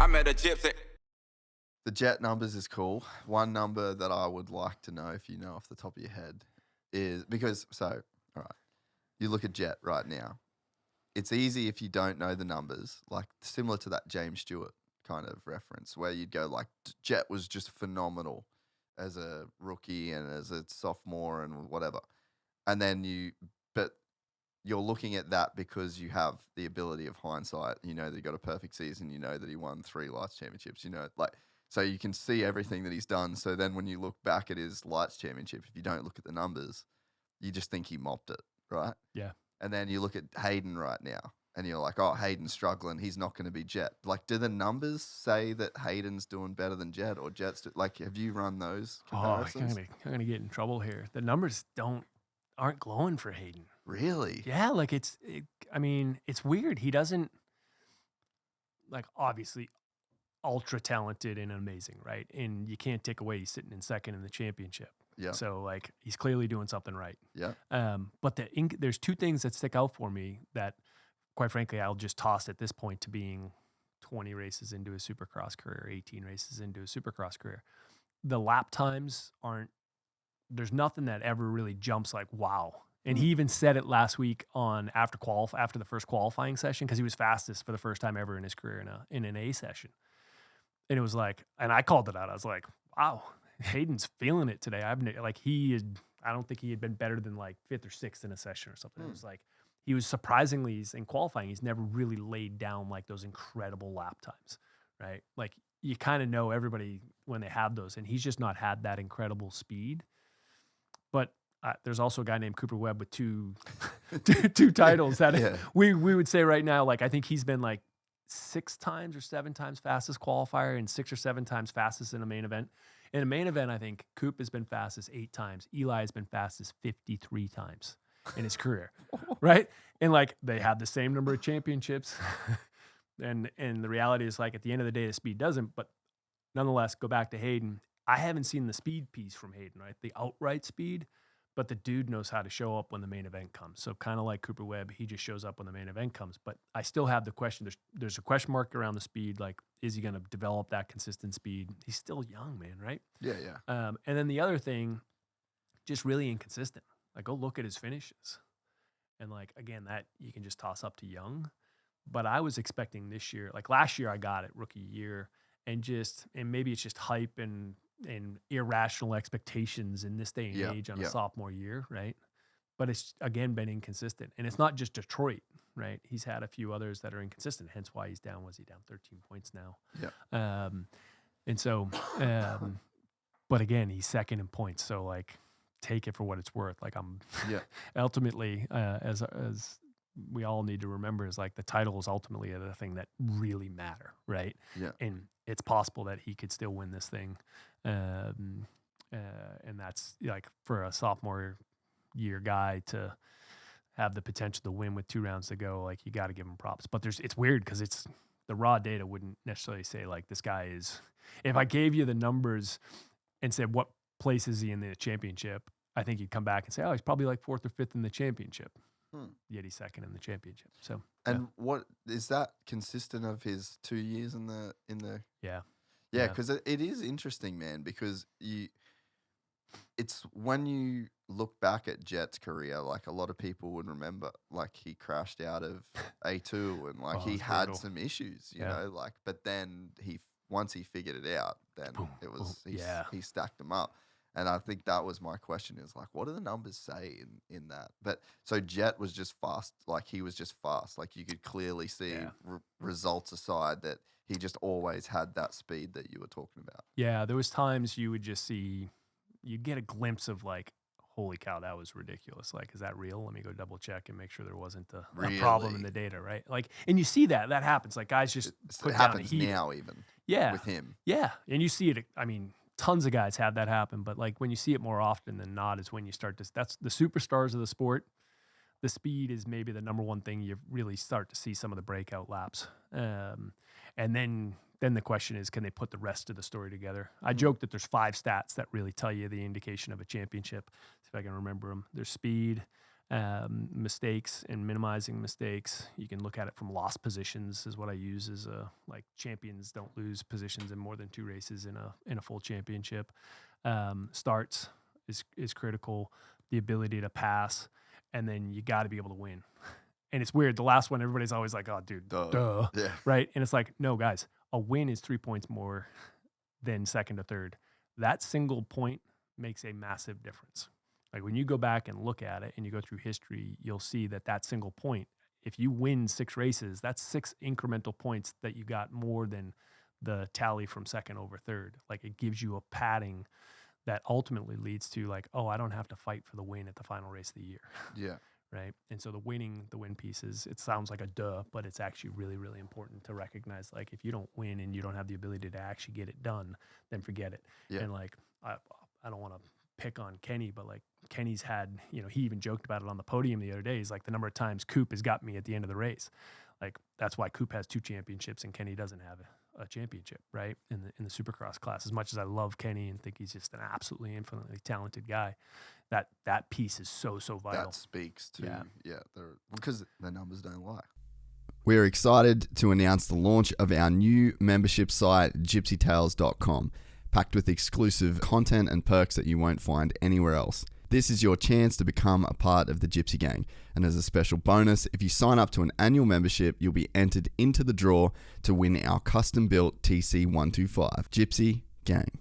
I met a gypsy. The jet numbers is cool. One number that I would like to know, if you know off the top of your head, is because, all right, you look at jet right now. It's easy if you don't know the numbers, like similar to that James Stewart kind of reference, where you'd go like, Jet was just phenomenal as a rookie and as a sophomore and whatever. And then but you're looking at that because you have the ability of hindsight. You know that he got a perfect season. You know that he won 3 Lights championships. You know, so you can see everything that he's done. So then when you look back at his Lights championship, if you don't look at the numbers, you just think he mopped it, right? Yeah. And then you look at Haiden right now, and you're like, oh, Hayden's struggling. He's not going to be Jet. Like, do the numbers say that Hayden's doing better than Jet, or Jet's like? Have you run those comparisons? I'm gonna get in trouble here. The numbers aren't glowing for Haiden. Really? Yeah, like it's weird. He doesn't, like, obviously ultra talented and amazing, right? And you can't take away he's sitting in second in the championship. Yeah. So like he's clearly doing something right. Yeah. But there's 2 things that stick out for me that, quite frankly, I'll just toss at this point to being 20 races into a Supercross career, 18 races into a Supercross career. The lap times there's nothing that ever really jumps like, wow. And he even said it last week after the first qualifying session, because he was fastest for the first time ever in his career in an A session. And it was like, and I called it out. I was like, wow, Hayden's feeling it today. I don't think he had been better than like 5th or 6th in a session or something. It was like, he was surprisingly, in qualifying, he's never really laid down like those incredible lap times, right? Like you kind of know everybody when they have those, and he's just not had that incredible speed. But there's also a guy named Cooper Webb with two titles that we would say right now, like I think he's been like 6 times or 7 times fastest qualifier and 6 or 7 times fastest in a main event. In a main event, I think Coop has been fastest 8 times. Eli has been fastest 53 times in his career, right? And like they have the same number of championships. and the reality is, like, at the end of the day, the speed doesn't. But nonetheless, go back to Haiden. I haven't seen the speed piece from Haiden, right? The outright speed. But the dude knows how to show up when the main event comes. So kind of like Cooper Webb, he just shows up when the main event comes. But I still have the question. There's a question mark around the speed. Like, is he going to develop that consistent speed? He's still young, man, right? Yeah. And then the other thing, just really inconsistent. Like, go look at his finishes. And, like, again, that you can just toss up to young. But I was expecting this year, like last year I got it, rookie year, and maybe it's just hype and irrational expectations in this day and age on a sophomore year, right? But it's, again, been inconsistent. And it's not just Detroit, right? He's had a few others that are inconsistent, hence why he's down. Was he down 13 points now? Yeah. And so, but again, he's second in points. So, like, take it for what it's worth. Like, ultimately, as we all need to remember, is like the title is ultimately the thing that really matter, right? Yeah. And it's possible that he could still win this thing. And that's, like, for a sophomore year guy to have the potential to win with 2 rounds to go, like, you got to give him props. But it's weird because the raw data wouldn't necessarily say, like, this guy is, if I gave you the numbers and said, what place is he in the championship? I think you'd come back and say, oh, he's probably like 4th or 5th in the championship. Yet he's second in the championship. So, and what is that consistent of his 2 years in the? Yeah. Yeah, because it is interesting, man, because it's when you look back at Jet's career, like, a lot of people would remember, like, he crashed out of A2 and, like, he had brutal. Some issues, you know, like, but then once he figured it out, then he stacked them up. And I think that was my question, is like, what do the numbers say in that? But so Jet was just fast, like he was just fast. Like you could clearly see results aside that he just always had that speed that you were talking about. Yeah, there was times you would just see, you'd get a glimpse of like, holy cow, that was ridiculous. Like, is that real? Let me go double check and make sure there wasn't a problem in the data, right? Like, and you see that happens. Like guys just put down a heat. Now even with him. Yeah, and you see it, I mean, tons of guys have that happen, but like when you see it more often than not is when you start to, that's the superstars of the sport. The speed is maybe the number one thing you really start to see some of the breakout laps. And then the question is, can they put the rest of the story together? I joke that there's 5 stats that really tell you the indication of a championship. See if I can remember them. There's speed, mistakes and minimizing mistakes. You can look at it from lost positions is what I use as like champions don't lose positions in more than 2 races in a full championship. Starts is critical. The ability to pass, and then you got to be able to win. And it's weird. The last one, everybody's always like, "Oh, dude, duh." Yeah. Right? And it's like, no, guys, a win is 3 points more than second to third. That single point makes a massive difference. Like when you go back and look at it and you go through history, you'll see that single point, if you win 6 races, that's 6 incremental points that you got more than the tally from second over third. Like it gives you a padding that ultimately leads to like, oh, I don't have to fight for the win at the final race of the year. Yeah. Right. And so the win pieces, it sounds like a duh, but it's actually really, really important to recognize, like, if you don't win and you don't have the ability to actually get it done, then forget it. Yeah. And like, I don't want to pick on Kenny, but like Kenny's had, he even joked about it on the podium the other day. He's like, the number of times Coop has got me at the end of the race. Like, that's why Coop has 2 championships and Kenny doesn't have a championship, right? In the Supercross class. As much as I love Kenny and think he's just an absolutely infinitely talented guy, that piece is so vital. That speaks to, because the numbers don't lie. We're excited to announce the launch of our new membership site, gypsytales.com, packed with exclusive content and perks that you won't find anywhere else. This is your chance to become a part of the Gypsy Gang. And as a special bonus, if you sign up to an annual membership, you'll be entered into the draw to win our custom-built TC125. Gypsy Gang.